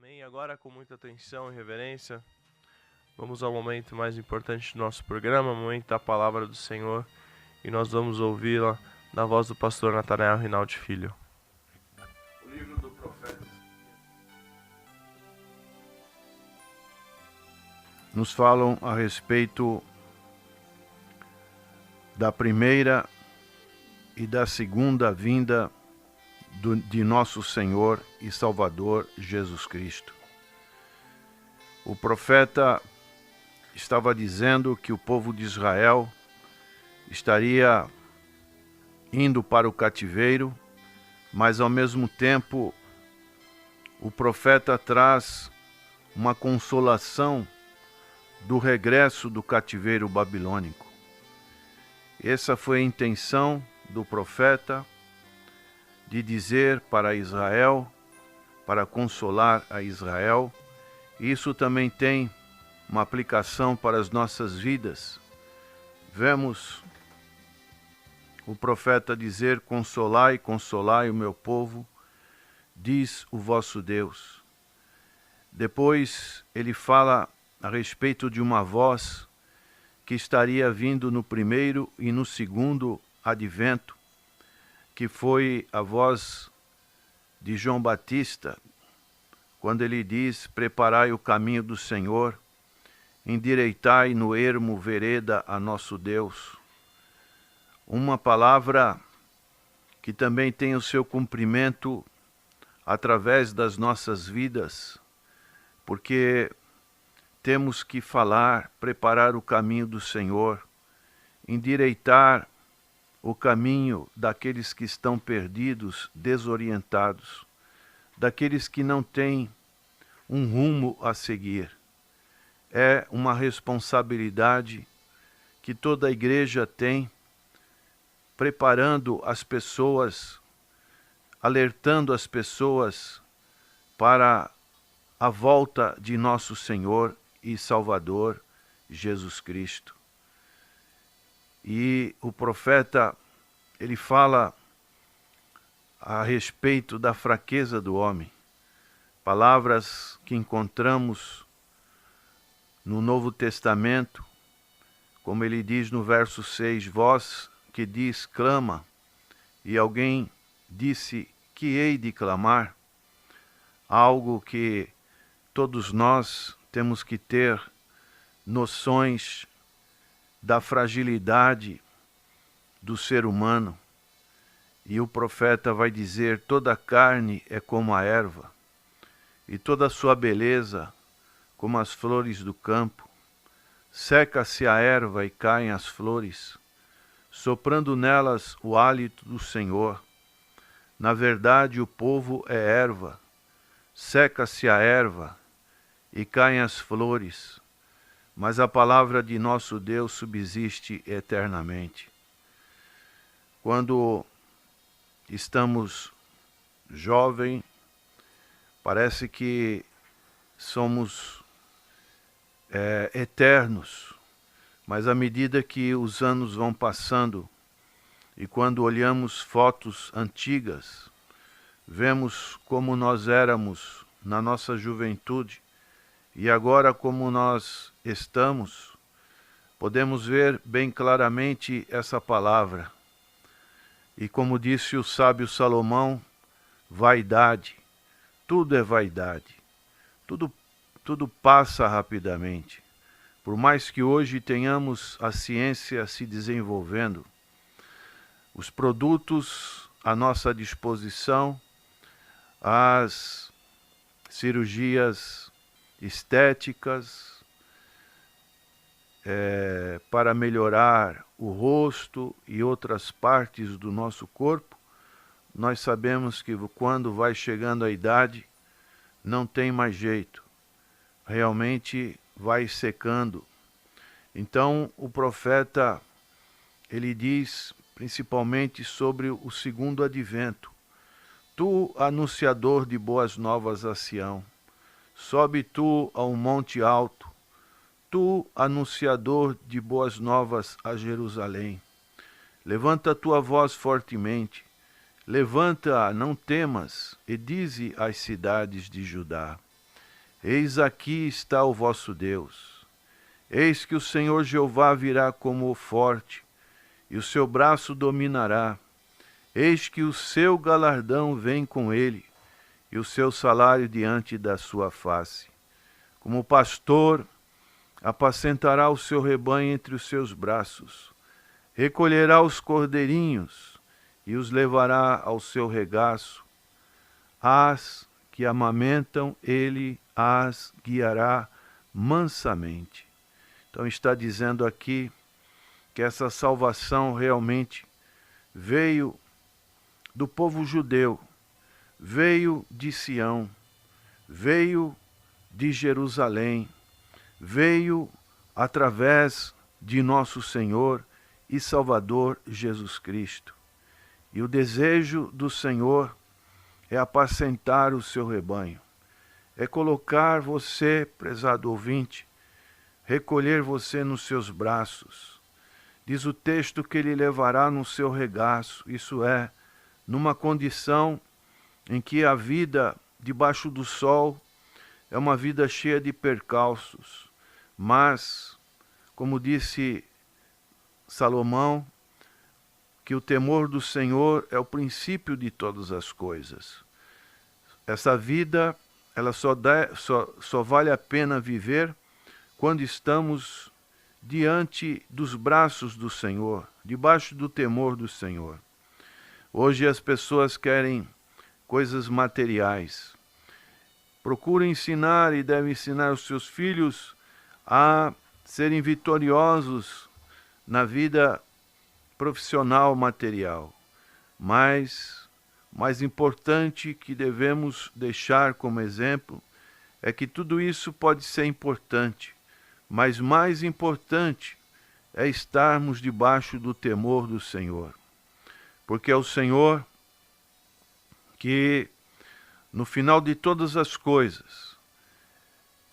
Amém. Agora, com muita atenção e reverência, vamos ao momento mais importante do nosso programa, o momento da palavra do Senhor, e nós vamos ouvi-la na voz do pastor Natanael Rinaldi Filho. O livro do profeta nos falam a respeito da primeira e da segunda vinda de nosso Senhor e Salvador Jesus Cristo. O profeta estava dizendo que o povo de Israel estaria indo para o cativeiro, mas ao mesmo tempo o profeta traz uma consolação do regresso do cativeiro babilônico. Essa foi a intenção do profeta, de dizer para Israel, para consolar a Israel. Isso também tem uma aplicação para as nossas vidas. Vemos o profeta dizer: consolai, consolai o meu povo, diz o vosso Deus. Depois ele fala a respeito de uma voz que estaria vindo no primeiro e no segundo advento, que foi a voz de João Batista, quando ele diz: preparai o caminho do Senhor, endireitai no ermo vereda a nosso Deus. Uma palavra que também tem o seu cumprimento através das nossas vidas, porque temos que falar, preparar o caminho do Senhor, endireitar o caminho daqueles que estão perdidos, desorientados, daqueles que não têm um rumo a seguir. É uma responsabilidade que toda a igreja tem, preparando as pessoas, alertando as pessoas para a volta de nosso Senhor e Salvador Jesus Cristo. E o profeta, ele fala a respeito da fraqueza do homem, palavras que encontramos no Novo Testamento, como ele diz no verso 6, vós que diz clama, e alguém disse que hei de clamar, algo que todos nós temos que ter noções da fragilidade do ser humano. E o profeta vai dizer: toda a carne é como a erva, e toda a sua beleza como as flores do campo. Seca-se a erva e caem as flores, soprando nelas o hálito do Senhor. Na verdade, o povo é erva, seca-se a erva e caem as flores, mas a palavra de nosso Deus subsiste eternamente. Quando estamos jovens, parece que somos eternos, mas à medida que os anos vão passando e quando olhamos fotos antigas, vemos como nós éramos na nossa juventude e agora como nós estamos, podemos ver bem claramente essa palavra. E como disse o sábio Salomão, vaidade, tudo é vaidade, tudo passa rapidamente. Por mais que hoje tenhamos a ciência se desenvolvendo, os produtos à nossa disposição, as cirurgias estéticas, para melhorar o rosto e outras partes do nosso corpo, nós sabemos que quando vai chegando a idade, não tem mais jeito, realmente vai secando. Então o profeta, ele diz principalmente sobre o segundo advento: tu, anunciador de boas novas a Sião, sobe tu a um monte alto, tu, anunciador de boas novas a Jerusalém. Levanta a tua voz fortemente, levanta, não temas, e dize às cidades de Judá: Eis aqui está o vosso Deus. Eis que o Senhor Jeová virá como o forte, e o seu braço dominará. Eis que o seu galardão vem com ele, e o seu salário diante da sua face. Como pastor, apacentará o seu rebanho entre os seus braços, recolherá os cordeirinhos e os levará ao seu regaço. As que amamentam, ele as guiará mansamente. Então está dizendo aqui que essa salvação realmente veio do povo judeu, veio de Sião, veio de Jerusalém, veio através de nosso Senhor e Salvador Jesus Cristo. E o desejo do Senhor é apacentar o seu rebanho, é colocar você, prezado ouvinte, recolher você nos seus braços. Diz o texto que ele levará no seu regaço, isso é, numa condição em que a vida debaixo do sol é uma vida cheia de percalços, mas, como disse Salomão, que o temor do Senhor é o princípio de todas as coisas. Essa vida, ela só vale a pena viver quando estamos diante dos braços do Senhor, debaixo do temor do Senhor. Hoje as pessoas querem coisas materiais. Procuram ensinar e devem ensinar os seus filhos a serem vitoriosos na vida profissional material. Mas mais importante que devemos deixar como exemplo é que tudo isso pode ser importante, mas mais importante é estarmos debaixo do temor do Senhor. Porque é o Senhor que, no final de todas as coisas,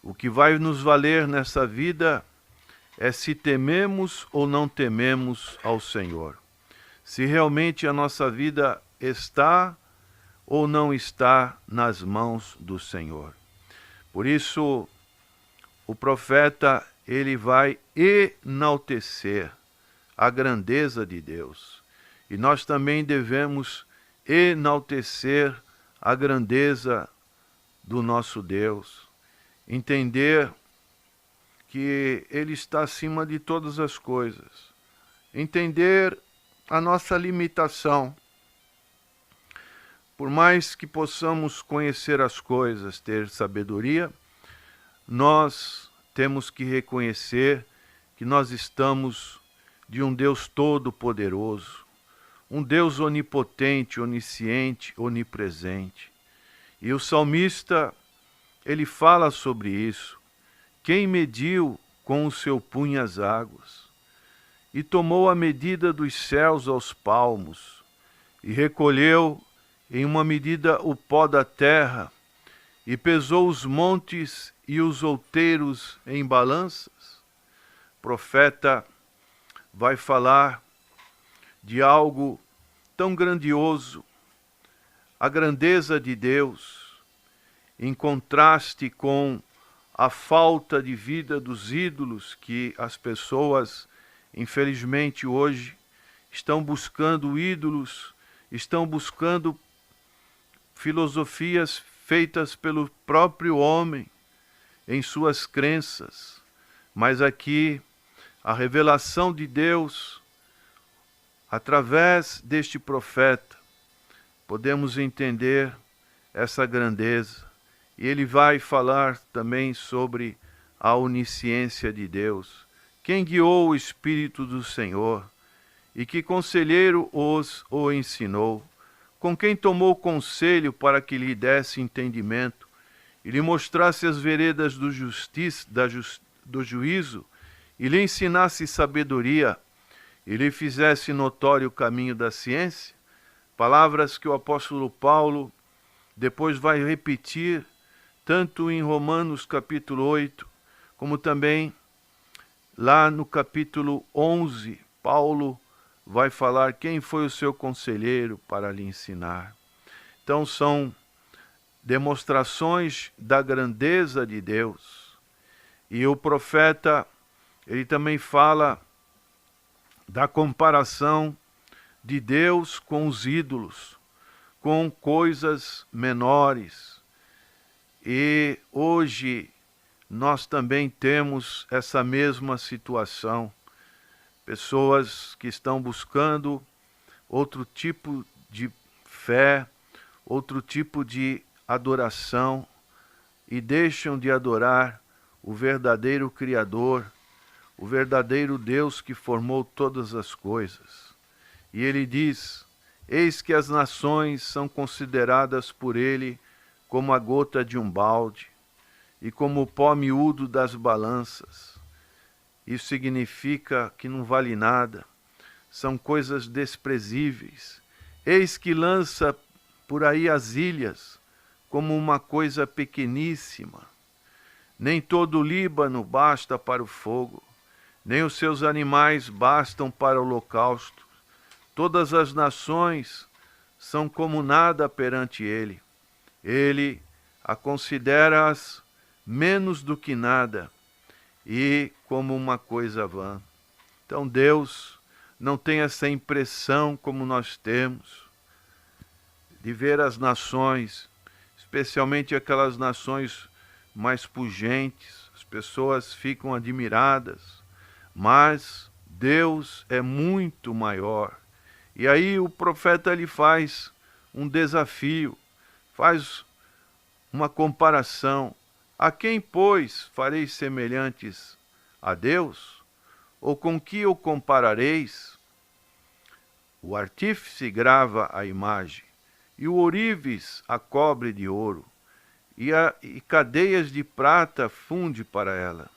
o que vai nos valer nessa vida é se tememos ou não tememos ao Senhor. Se realmente a nossa vida está ou não está nas mãos do Senhor. Por isso, o profeta, ele vai enaltecer a grandeza de Deus. E nós também devemos enaltecer a grandeza do nosso Deus. Entender que Ele está acima de todas as coisas. Entender a nossa limitação. Por mais que possamos conhecer as coisas, ter sabedoria, nós temos que reconhecer que nós estamos de um Deus todo-poderoso, um Deus onipotente, onisciente, onipresente. E o salmista, ele fala sobre isso. Quem mediu com o seu punho as águas, e tomou a medida dos céus aos palmos, e recolheu em uma medida o pó da terra, e pesou os montes e os outeiros em balanças? O profeta vai falar de algo tão grandioso, a grandeza de Deus, em contraste com a falta de vida dos ídolos que as pessoas, infelizmente, hoje estão buscando ídolos, estão buscando filosofias feitas pelo próprio homem em suas crenças. Mas aqui, a revelação de Deus, através deste profeta, podemos entender essa grandeza. E ele vai falar também sobre a onisciência de Deus. Quem guiou o Espírito do Senhor? E que conselheiro o ensinou? Com quem tomou conselho para que lhe desse entendimento e lhe mostrasse as veredas do juízo e lhe ensinasse sabedoria e lhe fizesse notório o caminho da ciência? Palavras que o apóstolo Paulo depois vai repetir tanto em Romanos capítulo 8, como também lá no capítulo 11, Paulo vai falar quem foi o seu conselheiro para lhe ensinar. Então são demonstrações da grandeza de Deus. E o profeta, ele também fala da comparação de Deus com os ídolos, com coisas menores. E hoje nós também temos essa mesma situação. Pessoas que estão buscando outro tipo de fé, outro tipo de adoração e deixam de adorar o verdadeiro Criador, o verdadeiro Deus que formou todas as coisas. E ele diz: eis que as nações são consideradas por ele como a gota de um balde e como o pó miúdo das balanças. Isso significa que não vale nada, são coisas desprezíveis. Eis que lança por aí as ilhas como uma coisa pequeníssima. Nem todo o Líbano basta para o fogo, nem os seus animais bastam para o holocausto. Todas as nações são como nada perante ele. Ele a considera-as menos do que nada e como uma coisa vã. Então Deus não tem essa impressão como nós temos de ver as nações, especialmente aquelas nações mais pujentes. As pessoas ficam admiradas, mas Deus é muito maior. E aí o profeta ele faz um desafio, faz uma comparação. A quem, pois, fareis semelhantes a Deus? Ou com que o comparareis? O artífice grava a imagem, e o ourives a cobre de ouro, e cadeias de prata funde para ela.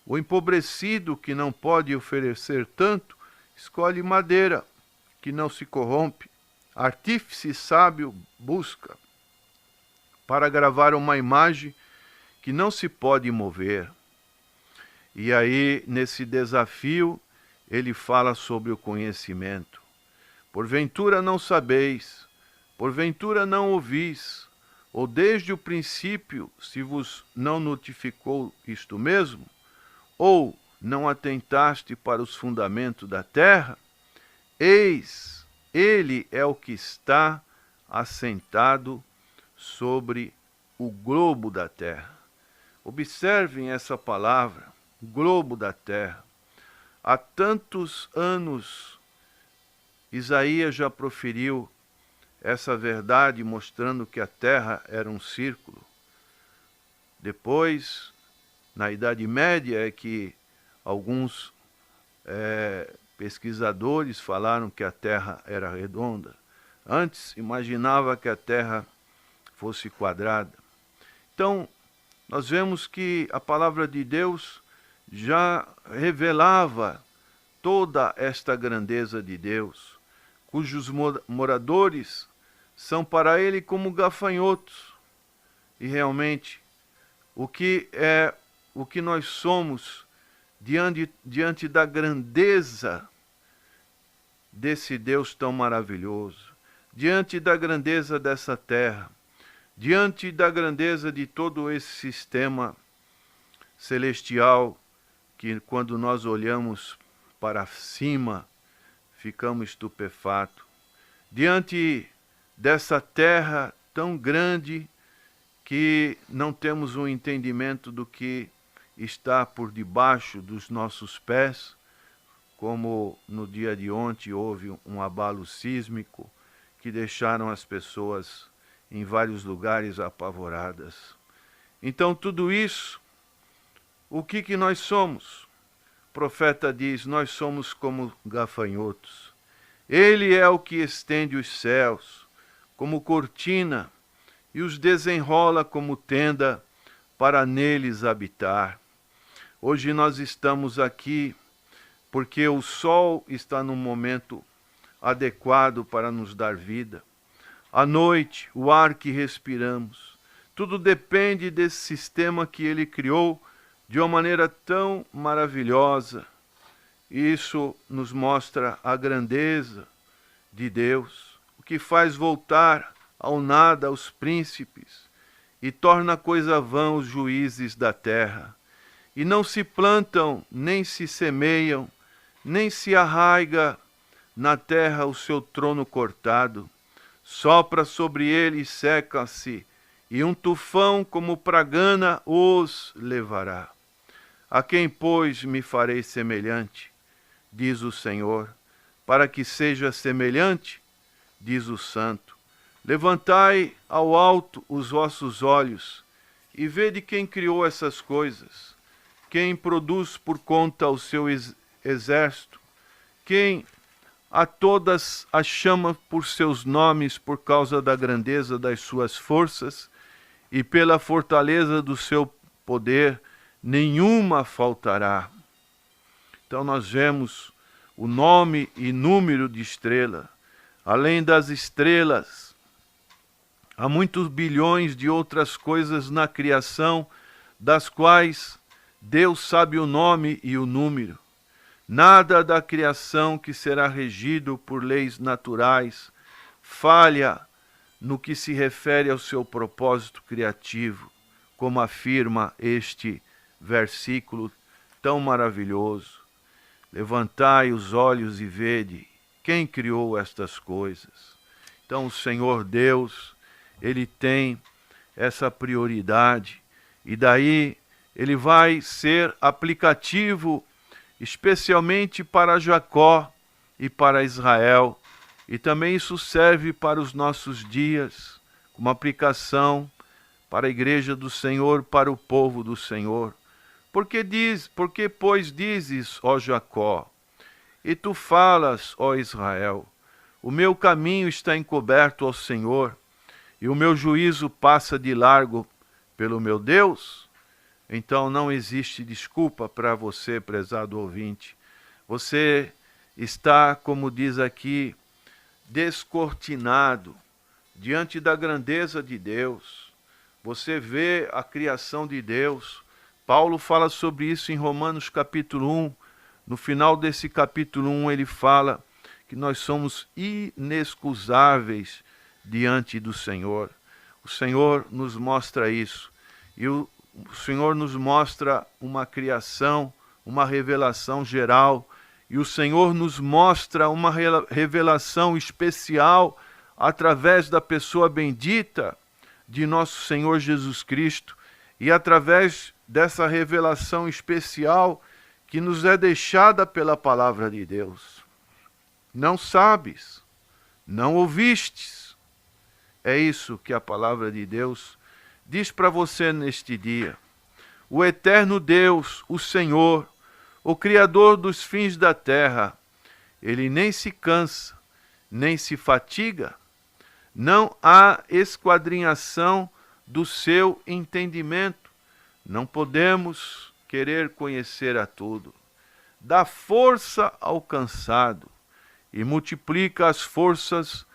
O empobrecido, que não pode oferecer tanto, escolhe madeira, que não se corrompe. Artífice sábio busca para gravar uma imagem que não se pode mover. E aí, nesse desafio, ele fala sobre o conhecimento. Porventura não sabeis, porventura não ouvis, ou desde o princípio se vos não notificou isto mesmo? Ou não atentaste para os fundamentos da terra? Eis, ele é o que está assentado sobre o globo da terra. Observem essa palavra, globo da terra. Há tantos anos, Isaías já proferiu essa verdade, mostrando que a terra era um círculo. Depois, na Idade Média, é que alguns pesquisadores falaram que a terra era redonda. Antes, imaginava que a terra fosse quadrada. Então, nós vemos que a palavra de Deus já revelava toda esta grandeza de Deus, cujos moradores são para ele como gafanhotos. E realmente, o que nós somos diante da grandeza desse Deus tão maravilhoso, diante da grandeza dessa terra, diante da grandeza de todo esse sistema celestial, que quando nós olhamos para cima, ficamos estupefatos. Diante dessa terra tão grande que não temos um entendimento do que está por debaixo dos nossos pés, como no dia de ontem houve um abalo sísmico que deixaram as pessoas em vários lugares apavoradas. Então tudo isso, o que nós somos? O profeta diz, nós somos como gafanhotos. Ele é o que estende os céus como cortina e os desenrola como tenda para neles habitar. Hoje nós estamos aqui porque o sol está num momento adequado para nos dar vida. À noite, o ar que respiramos. Tudo depende desse sistema que ele criou de uma maneira tão maravilhosa. Isso nos mostra a grandeza de Deus, o que faz voltar ao nada os príncipes e torna coisa vã os juízes da terra. E não se plantam, nem se semeiam, nem se arraiga na terra o seu trono cortado. Sopra sobre ele e seca-se, e um tufão como pragana os levará. A quem, pois, me farei semelhante? Diz o Senhor. Para que seja semelhante, diz o Santo. Levantai ao alto os vossos olhos e vede quem criou essas coisas, quem produz por conta o seu exército, quem a todas as chama por seus nomes por causa da grandeza das suas forças e pela fortaleza do seu poder, nenhuma faltará. Então nós vemos o nome e número de estrela. Além das estrelas, há muitos bilhões de outras coisas na criação, das quais Deus sabe o nome e o número. Nada da criação que será regido por leis naturais falha no que se refere ao seu propósito criativo, como afirma este versículo tão maravilhoso. Levantai os olhos e vede quem criou estas coisas. Então o Senhor Deus, Ele tem essa prioridade e daí Ele vai ser aplicativo especialmente para Jacó e para Israel. E também isso serve para os nossos dias, como aplicação para a igreja do Senhor, para o povo do Senhor. Porque pois dizes, ó Jacó, e tu falas, ó Israel, o meu caminho está encoberto ao Senhor, e o meu juízo passa de largo pelo meu Deus? Então não existe desculpa para você, prezado ouvinte. Você está, como diz aqui, descortinado diante da grandeza de Deus. Você vê a criação de Deus. Paulo fala sobre isso em Romanos capítulo 1. No final desse capítulo 1 ele fala que nós somos inexcusáveis diante do Senhor. O Senhor nos mostra isso. E o Senhor nos mostra uma criação, uma revelação geral, e o Senhor nos mostra uma revelação especial através da pessoa bendita de nosso Senhor Jesus Cristo, e através dessa revelação especial que nos é deixada pela palavra de Deus. Não sabes, não ouvistes. É isso que a palavra de Deus diz para você neste dia. O eterno Deus, o Senhor, o Criador dos fins da terra, Ele nem se cansa, nem se fatiga. Não há esquadrinhação do seu entendimento. Não podemos querer conhecer a tudo. Dá força ao cansado e multiplica as forças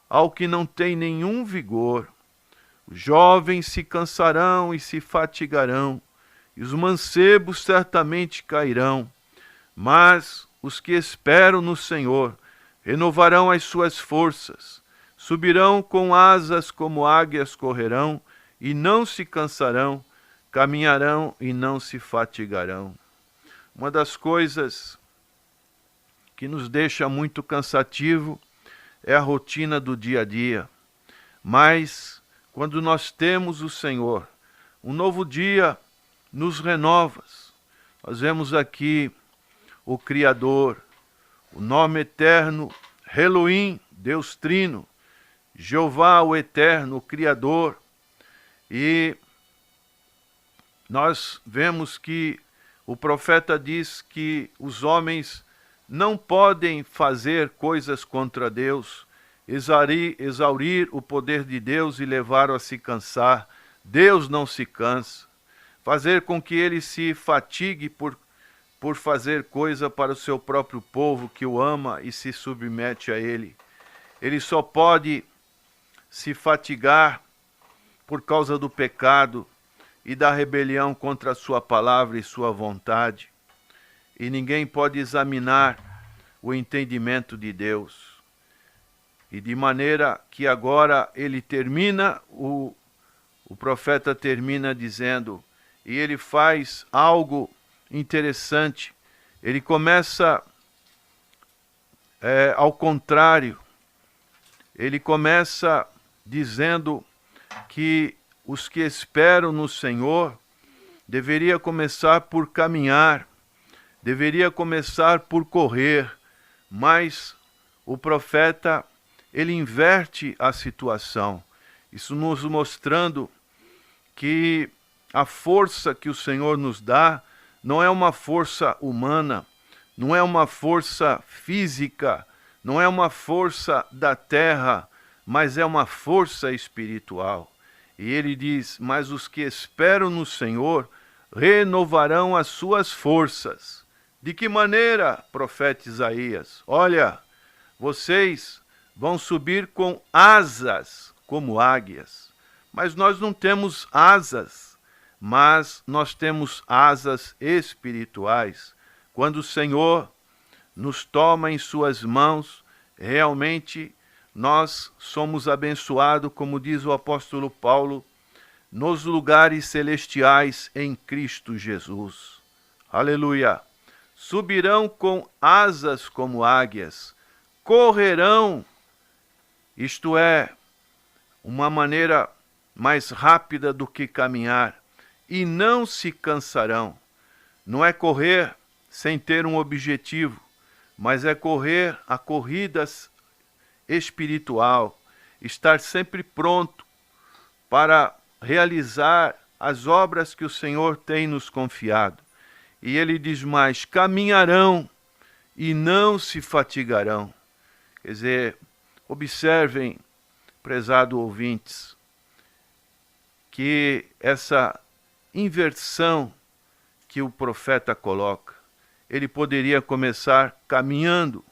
ao que não tem nenhum vigor. Os jovens se cansarão e se fatigarão, e os mancebos certamente cairão. Mas os que esperam no Senhor renovarão as suas forças, subirão com asas como águias, correrão e não se cansarão, caminharão e não se fatigarão. Uma das coisas que nos deixa muito cansativo é a rotina do dia a dia. Mas quando nós temos o Senhor, um novo dia nos renova. Nós vemos aqui o Criador, o nome eterno, Elohim, Deus Trino, Jeová o Eterno, o Criador. E nós vemos que o profeta diz que os homens não podem fazer coisas contra Deus, exaurir o poder de Deus e levar-o a se cansar. Deus não se cansa. Fazer com que ele se fatigue por fazer coisa para o seu próprio povo que o ama e se submete a ele. Ele só pode se fatigar por causa do pecado e da rebelião contra a sua palavra e sua vontade. E ninguém pode examinar o entendimento de Deus. E de maneira que agora ele termina o o profeta termina dizendo, e ele faz algo interessante. Ele começa ao contrário. Ele começa dizendo que os que esperam no Senhor deveria começar por caminhar, deveria começar por correr, mas o profeta, ele inverte a situação. Isso nos mostrando que a força que o Senhor nos dá não é uma força humana, não é uma força física, não é uma força da terra, mas é uma força espiritual. E ele diz, mas os que esperam no Senhor renovarão as suas forças. De que maneira, profeta Isaías? Olha, vocês vão subir com asas como águias. Mas nós não temos asas, mas nós temos asas espirituais. Quando o Senhor nos toma em suas mãos, realmente nós somos abençoados, como diz o apóstolo Paulo, nos lugares celestiais em Cristo Jesus. Aleluia! Subirão com asas como águias, correrão, isto é, uma maneira mais rápida do que caminhar, e não se cansarão. Não é correr sem ter um objetivo, mas é correr a corrida espiritual, estar sempre pronto para realizar as obras que o Senhor tem nos confiado. E ele diz mais, caminharão e não se fatigarão. Quer dizer, observem, prezados ouvintes, que essa inversão que o profeta coloca, ele poderia começar caminhando,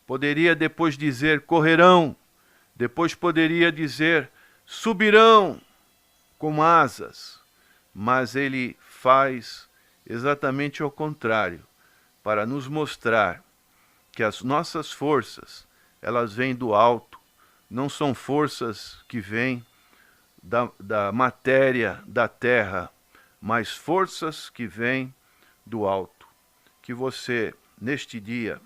poderia depois dizer correrão, depois poderia dizer subirão com asas, mas ele faz exatamente ao contrário, para nos mostrar que as nossas forças, elas vêm do alto, não são forças que vêm da matéria, da terra, mas forças que vêm do alto. Que você, neste dia,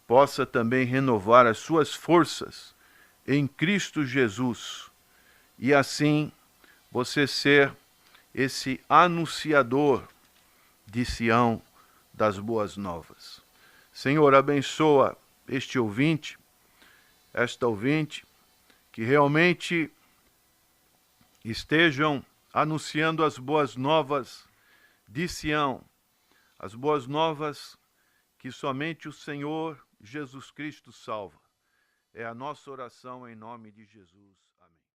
possa também renovar as suas forças em Cristo Jesus e assim você ser esse anunciador de Sião das boas novas. Senhor, abençoa este ouvinte, esta ouvinte, que realmente estejam anunciando as boas novas de Sião, as boas novas que somente o Senhor Jesus Cristo salva. É a nossa oração em nome de Jesus. Amém.